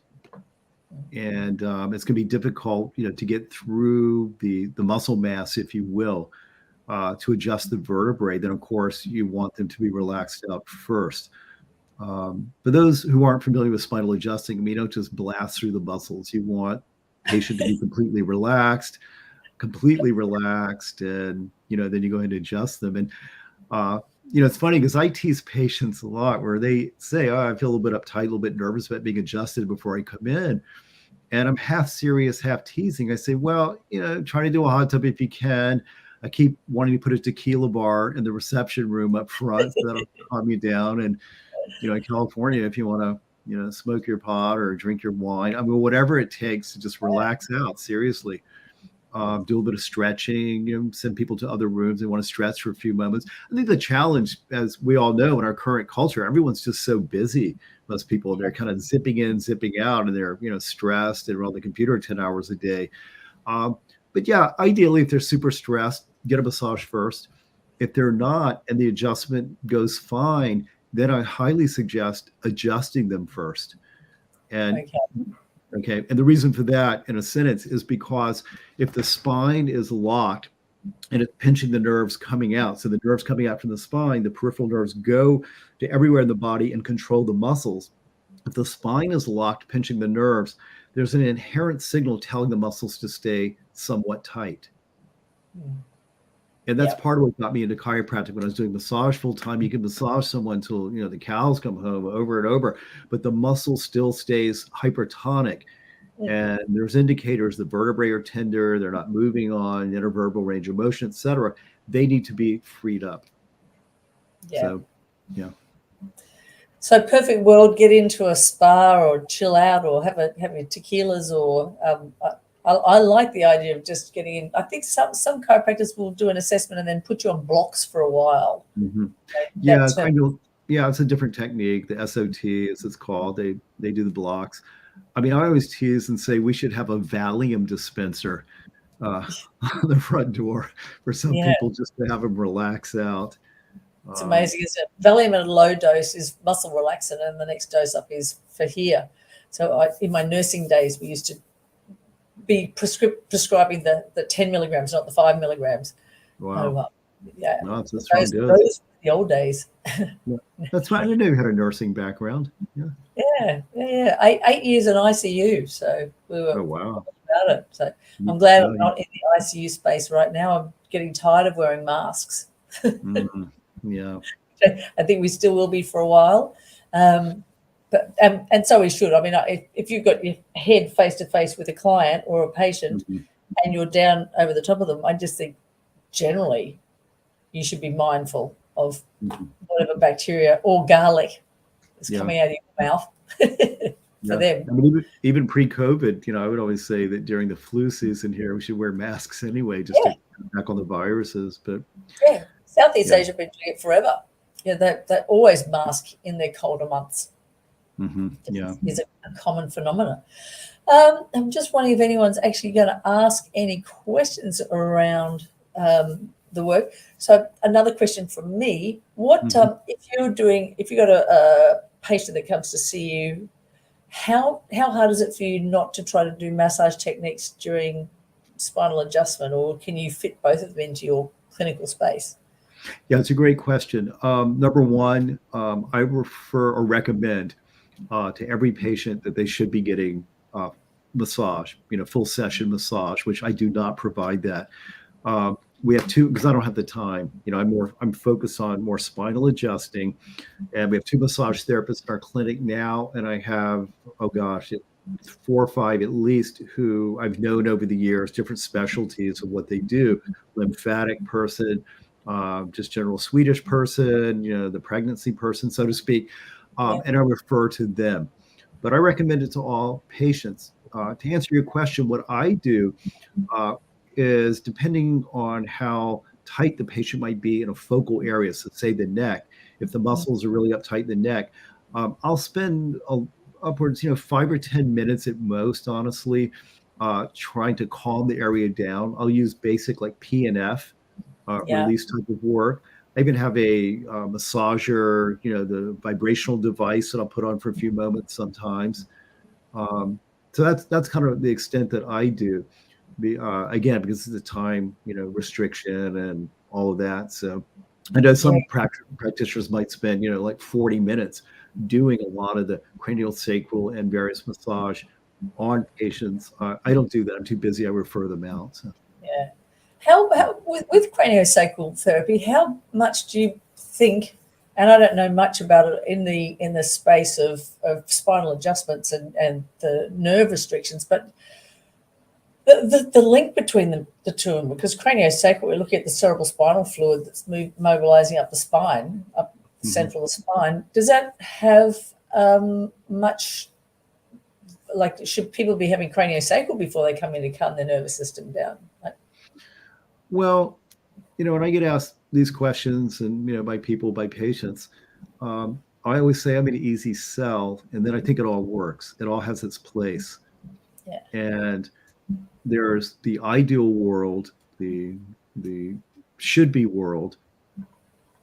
and it's going to be difficult, to get through the muscle mass, if you will, to adjust the vertebrae, then of course you want them to be relaxed out first. For those who aren't familiar with spinal adjusting, you don't just blast through the muscles. You want the patient to be completely relaxed, and then you go ahead and adjust them. And it's funny because I tease patients a lot where they say, I feel a little bit uptight, a little bit nervous about being adjusted before I come in. And I'm half serious, half teasing. I say, well, try to do a hot tub if you can. I keep wanting to put a tequila bar in the reception room up front, so that'll calm you down. And, in California, if you want to, smoke your pot or drink your wine, whatever it takes to just relax out, seriously. Do a little bit of stretching, send people to other rooms. They want to stretch for a few moments. I think the challenge, as we all know, in our current culture, everyone's just so busy. Most people, they're kind of zipping in, zipping out, and they're, stressed and are on the computer 10 hours a day. But yeah, ideally, if they're super stressed, get a massage first. If they're not, and the adjustment goes fine, then I highly suggest adjusting them first. And Okay. And the reason for that, in a sentence, is because if the spine is locked and it's pinching the nerves coming out, so the nerves coming out from the spine, the peripheral nerves go to everywhere in the body and control the muscles. If the spine is locked, pinching the nerves, there's an inherent signal telling the muscles to stay somewhat tight. And that's part of what got me into chiropractic. When I was doing massage full time, you can massage someone till, the cows come home over and over, but the muscle still stays hypertonic. And there's indicators the vertebrae are tender, they're not moving on intervertebral range of motion, et cetera. They need to be freed up. So perfect world, get into a spa or chill out or have your tequilas or I like the idea of just getting in. I think some chiropractors will do an assessment and then put you on blocks for a while. It's a different technique. The SOT, as it's called, they do the blocks. I always tease and say we should have a Valium dispenser on the front door for some people just to have them relax out. It's amazing, isn't it? Valium at a low dose is muscle relaxant, and the next dose up is for here. So in my nursing days, we used to be prescribing the 10 milligrams, not the 5 milligrams. Wow. well, yeah. No, that's really Those good. were the old days. Yeah. That's right. I didn't know you had a nursing background. Yeah. Yeah. 8 years in ICU, so we were Oh, wow. about it. So I'm glad I'm Yeah. not in the ICU space right now. I'm getting tired of wearing masks. Yeah. I think we still will be for a while. But and so we should. I mean, if you've got your head face to face with a client or a patient and you're down over the top of them, I just think generally you should be mindful of whatever bacteria or garlic is coming out of your mouth for them. I mean, even pre-COVID, I would always say that during the flu season here, we should wear masks anyway, just to back on the viruses. But Southeast Asia have been doing it forever. Yeah, they always mask in their colder months. Is a common phenomenon. I'm just wondering if anyone's actually going to ask any questions around the work. So another question from me: what if you've got a patient that comes to see you, how hard is it for you not to try to do massage techniques during spinal adjustment, or can you fit both of them into your clinical space? Yeah, it's a great question. Number one, I refer or recommend to every patient that they should be getting massage, full session massage, which I do not provide that. We have two, because I don't have the time. I'm focused on more spinal adjusting, and we have 2 massage therapists in our clinic now, and I have, 4 or 5 at least who I've known over the years, different specialties of what they do. Lymphatic person, just general Swedish person, the pregnancy person, so to speak, and I refer to them. But I recommend it to all patients. To answer your question, what I do is, depending on how tight the patient might be in a focal area, so say the neck, if the muscles are really uptight in the neck, I'll spend upwards, 5 or 10 minutes at most, honestly, trying to calm the area down. I'll use basic like PNF, release type of work. I even have a massager, the vibrational device that I'll put on for a few moments sometimes. So that's kind of the extent that I do. Again, because of the time, restriction and all of that. So I know some practitioners might spend, like 40 minutes doing a lot of the cranial sacral and various massage on patients. I don't do that. I'm too busy. I refer them out. So. Yeah. How with craniosacral therapy, how much do you think, and I don't know much about it in the space of spinal adjustments and the nerve restrictions, but the link between the two of them, because craniosacral, we're looking at the cerebral spinal fluid that's mobilizing up the spine, up central of the spine. Does that have much, like, should people be having craniosacral before they come in to calm their nervous system down? Well, when I get asked these questions and, by people, by patients, I always say I'm an easy sell, and then I think it all works. It all has its place. Yeah. And there's the ideal world, the should be world.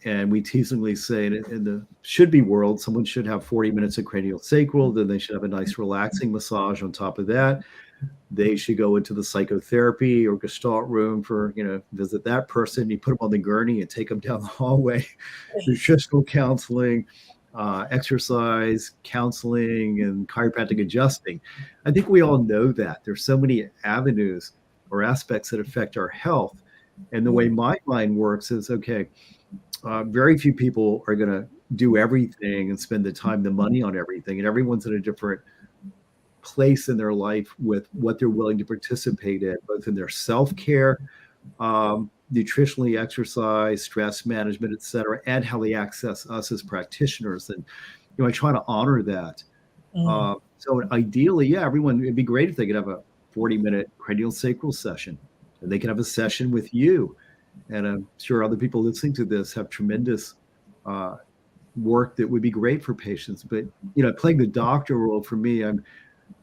And we teasingly say in the should be world, someone should have 40 minutes of cranial sacral, then they should have a nice relaxing massage on top of that. They should go into the psychotherapy or Gestalt room for, visit that person. You put them on the gurney and take them down the hallway. Nutritional counseling, exercise, counseling, and chiropractic adjusting. I think we all know that. There's so many avenues or aspects that affect our health. And the way my mind works is, very few people are going to do everything and spend the time, the money on everything. And everyone's in a different place in their life with what they're willing to participate in, both in their self-care, nutritionally, exercise, stress management, et cetera, and how they access us as practitioners. And, I try to honor that. So ideally, everyone, it'd be great if they could have a 40-minute cranial sacral session, and they can have a session with you. And I'm sure other people listening to this have tremendous work that would be great for patients. But, playing the doctor role for me, I'm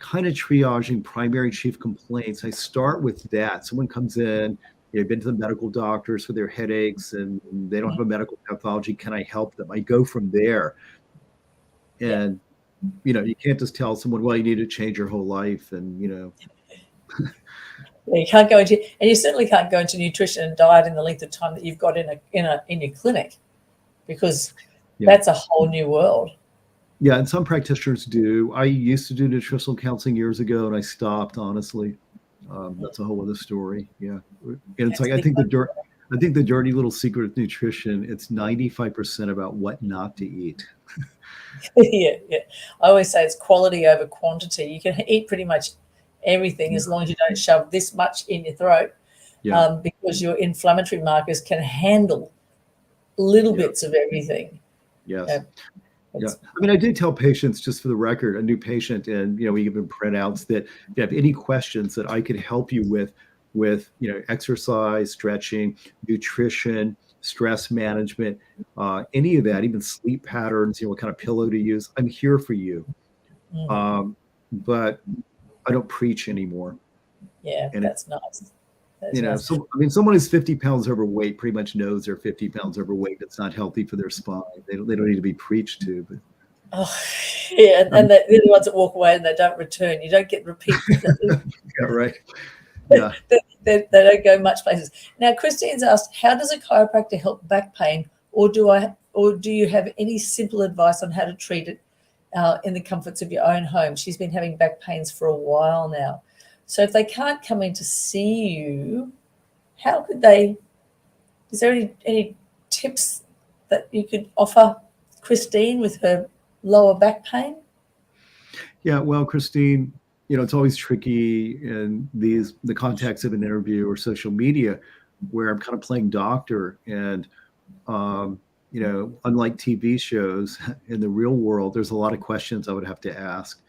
kind of triaging primary chief complaints. I start with that. Someone comes in, they've been to the medical doctors for their headaches and they don't have a medical pathology. Can I help them? I go from there. And, you can't just tell someone, well, you need to change your whole life. And, You can't go into, and you certainly can't go into nutrition and diet in the length of time that you've got in your clinic, because that's a whole new world. Yeah, and some practitioners do. I used to do nutritional counseling years ago, and I stopped. Honestly, that's a whole other story. Yeah, and it's like I think the dirty little secret of nutrition. It's 95% about what not to eat. Yeah. I always say it's quality over quantity. You can eat pretty much everything as long as you don't shove this much in your throat, because your inflammatory markers can handle little bits of everything. Yes. Yeah. I mean, I do tell patients, just for the record, a new patient, and we give them printouts, that if you have any questions that I could help you with exercise, stretching, nutrition, stress management, any of that, even sleep patterns, what kind of pillow to use, I'm here for you. But I don't preach anymore. Yeah, and that's nice. So I mean, someone who's 50 pounds overweight pretty much knows they're 50 pounds overweight. That's not healthy for their spine. They don't need to be preached to. But and they're the ones that walk away and they don't return. You don't get repeat. Yeah, right. Yeah, they don't go much places. Now, Christine's asked, how does a chiropractor help back pain, or do you have any simple advice on how to treat it in the comforts of your own home? She's been having back pains for a while now. So if they can't come in to see you, how could they? Is there any tips that you could offer Christine with her lower back pain? Yeah, well, Christine, it's always tricky in the context of an interview or social media, where I'm kind of playing doctor, and unlike TV shows, in the real world, there's a lot of questions I would have to ask.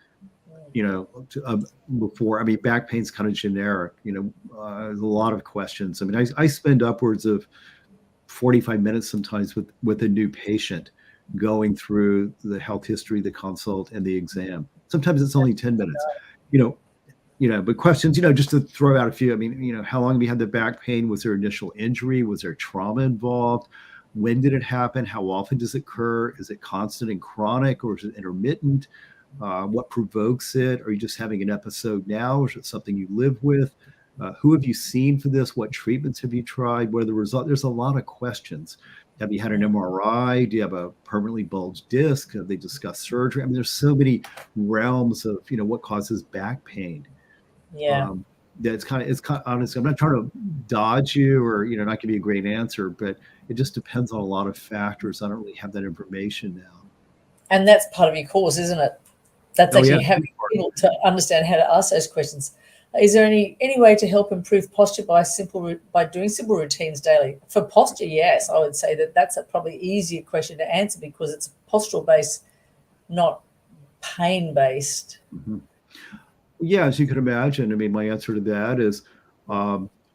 Before, I mean, back pain's kind of generic. There's a lot of questions. I mean, I spend upwards of 45 minutes sometimes with a new patient, going through the health history, the consult, and the exam. Sometimes it's only 10 minutes. But questions, just to throw out a few. I mean, how long have you had the back pain? Was there initial injury? Was there trauma involved? When did it happen? How often does it occur? Is it constant and chronic, or is it intermittent? What provokes it? Are you just having an episode now, or is it something you live with? Who have you seen for this? What treatments have you tried? What are the results? There's a lot of questions. Have you had an MRI? Do you have a permanently bulged disc? Have they discussed surgery? I mean, there's so many realms of, what causes back pain. Yeah. It's kind of honestly, I'm not trying to dodge you or, not give you a great answer, but it just depends on a lot of factors. I don't really have that information now. And that's part of your course, isn't it? That's actually having people to understand how to ask those questions. Is there any way to help improve posture by doing simple routines daily? For posture, yes, I would say that's a probably easier question to answer, because it's postural based, not pain based. Mm-hmm. Yeah, as you can imagine. I mean, my answer to that is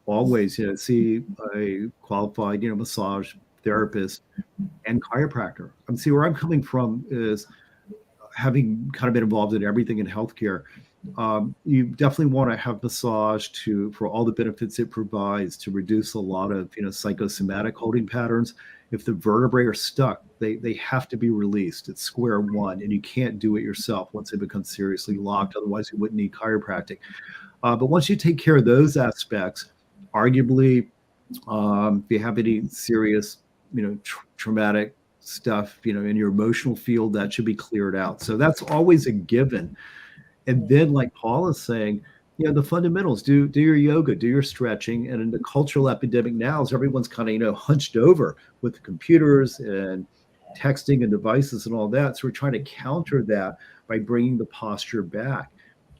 always, see a qualified, massage therapist and chiropractor. See, where I'm coming from is, having kind of been involved in everything in healthcare, you definitely want to have massage for all the benefits it provides, to reduce a lot of psychosomatic holding patterns. If the vertebrae are stuck, they have to be released. It's square one, and you can't do it yourself once they become seriously locked. Otherwise, you wouldn't need chiropractic. But once you take care of those aspects, arguably, if you have any serious, traumatic stuff, in your emotional field, that should be cleared out. So that's always a given. And then, like Paul is saying, the fundamentals, do your yoga, do your stretching. And in the cultural epidemic now is everyone's kind of, hunched over with computers and texting and devices and all that. So we're trying to counter that by bringing the posture back.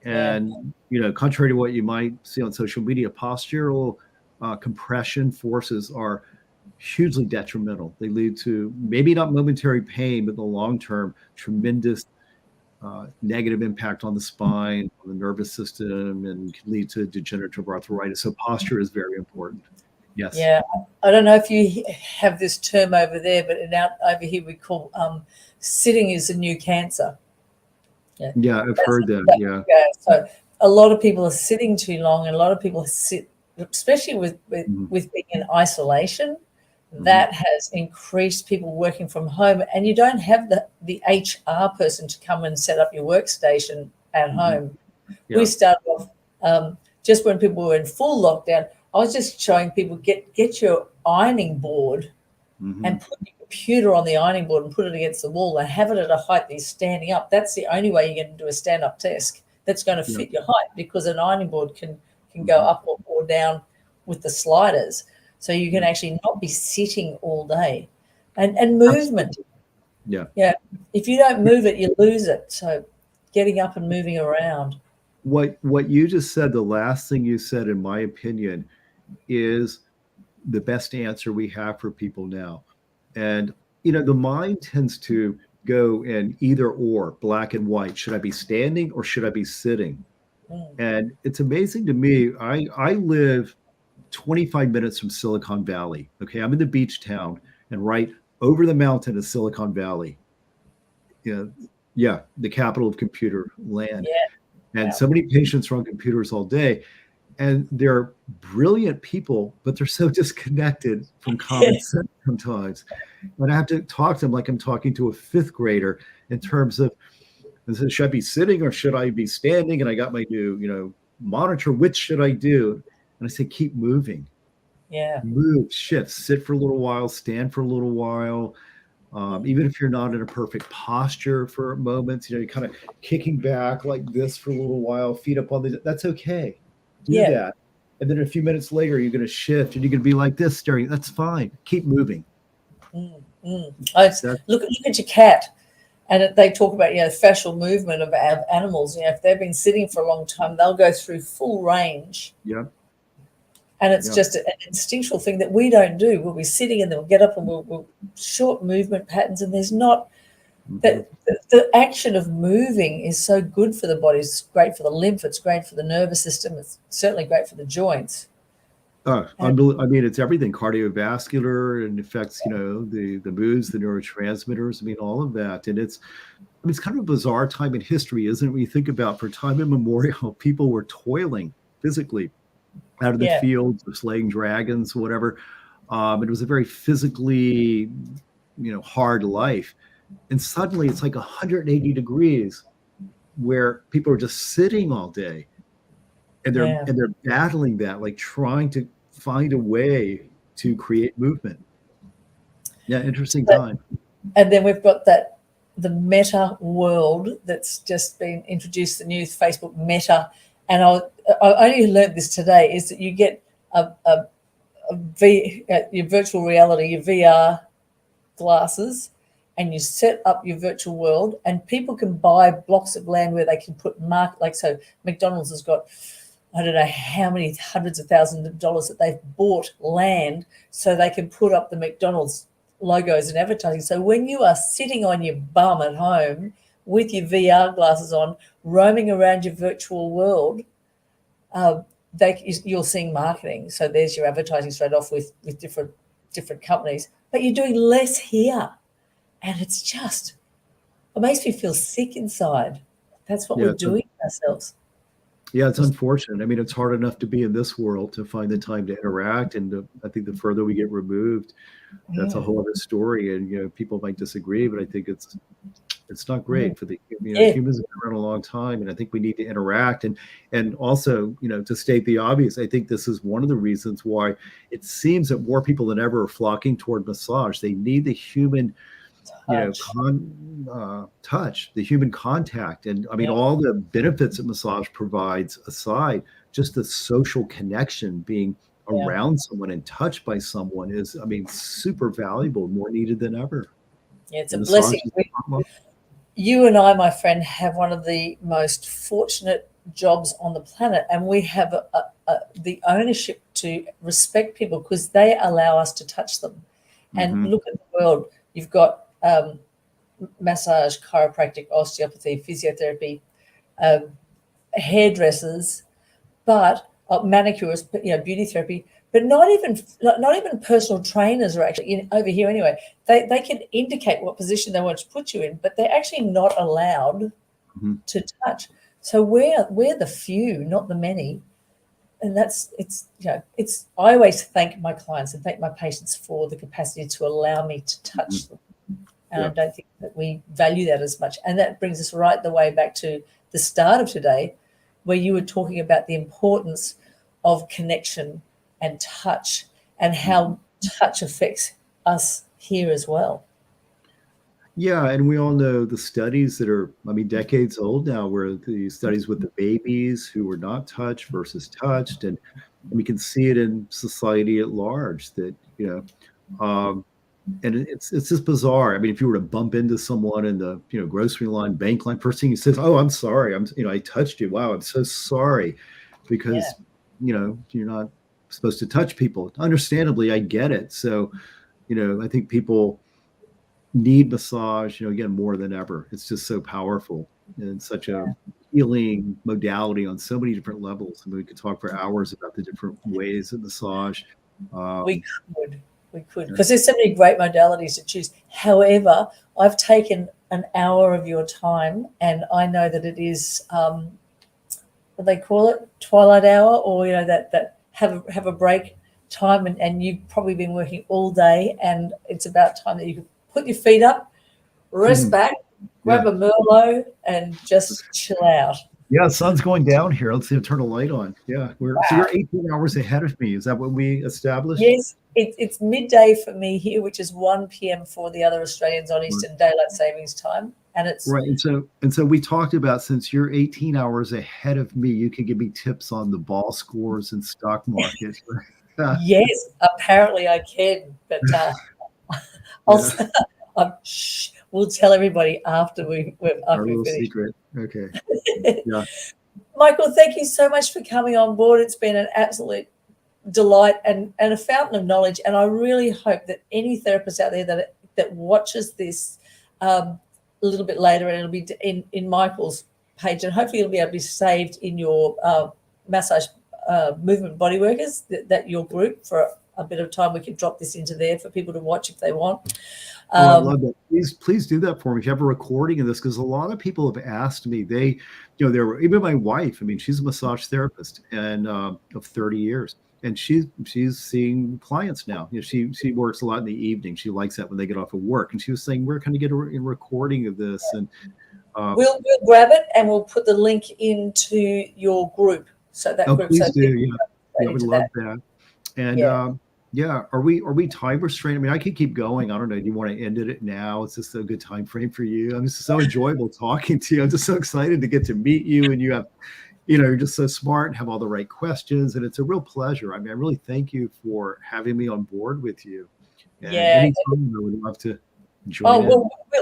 And, contrary to what you might see on social media, postural compression forces are hugely detrimental. They lead to maybe not momentary pain, but in the long term, tremendous negative impact on the spine, on the nervous system, and can lead to degenerative arthritis. So posture is very important. Yes. Yeah. I don't know if you have this term over there, but over here we call sitting is a new cancer. Yeah, I've heard that. Yeah. So a lot of people are sitting too long, and a lot of people sit, especially with being in isolation. That has increased people working from home, and you don't have the HR person to come and set up your workstation at home. Yeah. We started off just when people were in full lockdown, I was just showing people get your ironing board and put your computer on the ironing board and put it against the wall and have it at a height that you're standing up. That's the only way you're going to do a stand-up desk that's going to fit your height, because an ironing board can go up or down with the sliders. So you can actually not be sitting all day. And movement. Yeah. If you don't move it, you lose it. So getting up and moving around. What you just said, the last thing you said, in my opinion, is the best answer we have for people now. And, the mind tends to go in either or, black and white. Should I be standing or should I be sitting? And it's amazing to me. I live 25 minutes from Silicon Valley. Okay. I'm in the beach town, and right over the mountain is Silicon Valley. Yeah. The capital of computer land. Yeah. And so many patients are on computers all day, and they're brilliant people, but they're so disconnected from common sense sometimes. And I have to talk to them like I'm talking to a fifth grader in terms of, should I be sitting or should I be standing? And I got my new, monitor. Which should I do? And I say, keep moving. Yeah. Move, shift, sit for a little while, stand for a little while. Even if you're not in a perfect posture for moments, you're kind of kicking back like this for a little while, feet up on that's okay. Do that. And then a few minutes later, you're going to shift and you're going to be like this, staring. That's fine. Keep moving. Look at your cat. And they talk about, fascial movement of animals. If they've been sitting for a long time, they'll go through full range. Yeah. And it's just an instinctual thing that we don't do. We'll be sitting and then we'll get up and we'll short movement patterns. And there's not that the action of moving is so good for the body. It's great for the lymph. It's great for the nervous system. It's certainly great for the joints. I mean, it's everything, cardiovascular, and affects, the moods, the neurotransmitters. All of that. And it's kind of a bizarre time in history, isn't it? When you think about, for time immemorial, people were toiling physically out of the fields, or slaying dragons, whatever. It was a very physically, hard life. And suddenly it's like 180 degrees where people are just sitting all day. And they're battling that, like trying to find a way to create movement. Yeah, interesting time. And then we've got the meta world that's just been introduced, the new Facebook Meta. And I only learned this today, is that you get your virtual reality, your VR glasses, and you set up your virtual world, and people can buy blocks of land where they can put so McDonald's has got, I don't know how many hundreds of thousands of dollars that they've bought land so they can put up the McDonald's logos and advertising. So when you are sitting on your bum at home with your VR glasses on, roaming around your virtual world, you're seeing marketing. So there's your advertising straight off with different companies, but you're doing less here. And it makes me feel sick inside. That's what we're doing to ourselves. Yeah, it's unfortunate. It's hard enough to be in this world to find the time to interact. And I think the further we get removed, that's a whole other story. And, people might disagree, but I think it's not great for the, humans have been around a long time. And I think we need to interact. And also, to state the obvious, I think this is one of the reasons why it seems that more people than ever are flocking toward massage. They need the human touch, the human contact. And all the benefits that massage provides aside, just the social connection, being around someone and touched by someone is, super valuable, more needed than ever. Yeah, it's a blessing. You and I, my friend, have one of the most fortunate jobs on the planet, and we have the ownership to respect people because they allow us to touch them. And look at the world. You've got massage, chiropractic, osteopathy, physiotherapy, hairdressers, but manicurists, beauty therapy, but not even personal trainers are actually over here anyway. They can indicate what position they want to put you in, but they're actually not allowed to touch. So we're the few, not the many. And I always thank my clients and thank my patients for the capacity to allow me to touch them. And I don't think that we value that as much. And that brings us right the way back to the start of today. where you were talking about the importance of connection and touch and how touch affects us here as well. Yeah, and we all know the studies that are, I mean, decades old now, where the studies with the babies who were not touched versus touched, and we can see it in society at large that, and it's just bizarre. I mean, if you were to bump into someone in the, grocery line, bank line, first thing he says, "Oh, I'm sorry. I touched you. Wow, I'm so sorry," because, you're not supposed to touch people. Understandably, I get it. So, I think people need massage, again, more than ever. It's just so powerful and such a healing modality on so many different levels. I mean, we could talk for hours about the different ways of massage. We could, because there's so many great modalities to choose. However, I've taken an hour of your time, and I know that it is, what they call it, twilight hour, or that have a break time, and you've probably been working all day, and it's about time that you can put your feet up, rest back, grab a Merlot, and just chill out. Yeah, sun's going down here. Let's see, turn a light on. Yeah, so you're 18 hours ahead of me. Is that what we established? Yes, it's midday for me here, which is 1 p.m. for the other Australians on Eastern Daylight Savings Time, and it's right. And so we talked about, since you're 18 hours ahead of me, you can give me tips on the ball scores and stock market. Yes, apparently I can, but we'll tell everybody after we finish. Secret. Okay. Yeah. Michael, thank you so much for coming on board. It's been an absolute delight and a fountain of knowledge. And I really hope that any therapist out there that watches this a little bit later, and it'll be in Michael's page, and hopefully it'll be able to be saved in your massage movement bodyworkers, that your group, for a bit of time. We can drop this into there for people to watch if they want. I love that. Please do that for me. If you have a recording of this, because a lot of people have asked me, even my wife, I mean, she's a massage therapist and of 30 years. And she's seeing clients now. She works a lot in the evening. She likes that when they get off of work. And she was saying, where can I get a recording of this? And we'll grab it, and we'll put the link into your group. So that group. Please do. Yeah, I would love that. And are we time restrained? I mean, I could keep going. I don't know. Do you want to end it now? It's just a good time frame for you. I'm just so enjoyable talking to you. I'm just so excited to get to meet you, and you have, you're just so smart and have all the right questions, and it's a real pleasure. I mean, I really thank you for having me on board with you. And anytime, I would love to join.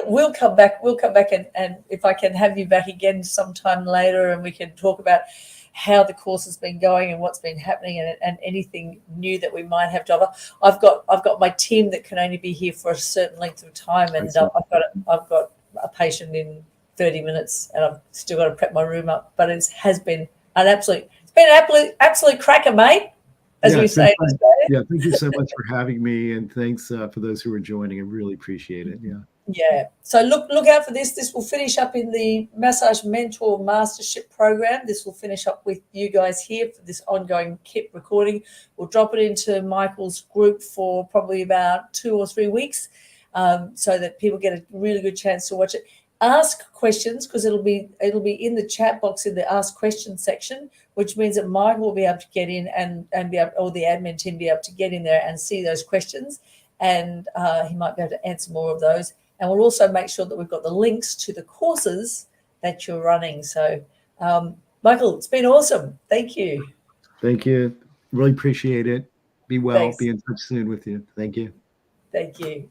We'll come back. We'll come back, and if I can have you back again sometime later, and we can talk about how the course has been going and what's been happening, and anything new that we might have to offer. I've got my team that can only be here for a certain length of time, and I've got a patient in 30 minutes, and I've still got to prep my room up. But it has been an absolute cracker, mate, as we say. Yeah, thank you so much for having me, and thanks for those who are joining. I really appreciate it. Yeah. So look out for this. This will finish up in the Massage Mentor Mastership program. This will finish up with you guys here for this ongoing KIP recording. We'll drop it into Michael's group for probably about 2 or 3 weeks, so that people get a really good chance to watch it. Ask questions, because it'll be in the chat box in the ask questions section, which means that Michael will be able to get in and be able, or the admin team be able to get in there and see those questions, and he might be able to answer more of those. And we'll also make sure that we've got the links to the courses that you're running. So, Michael, it's been awesome. Thank you. Thank you. Really appreciate it. Be well. Thanks. Be in touch soon with you. Thank you. Thank you.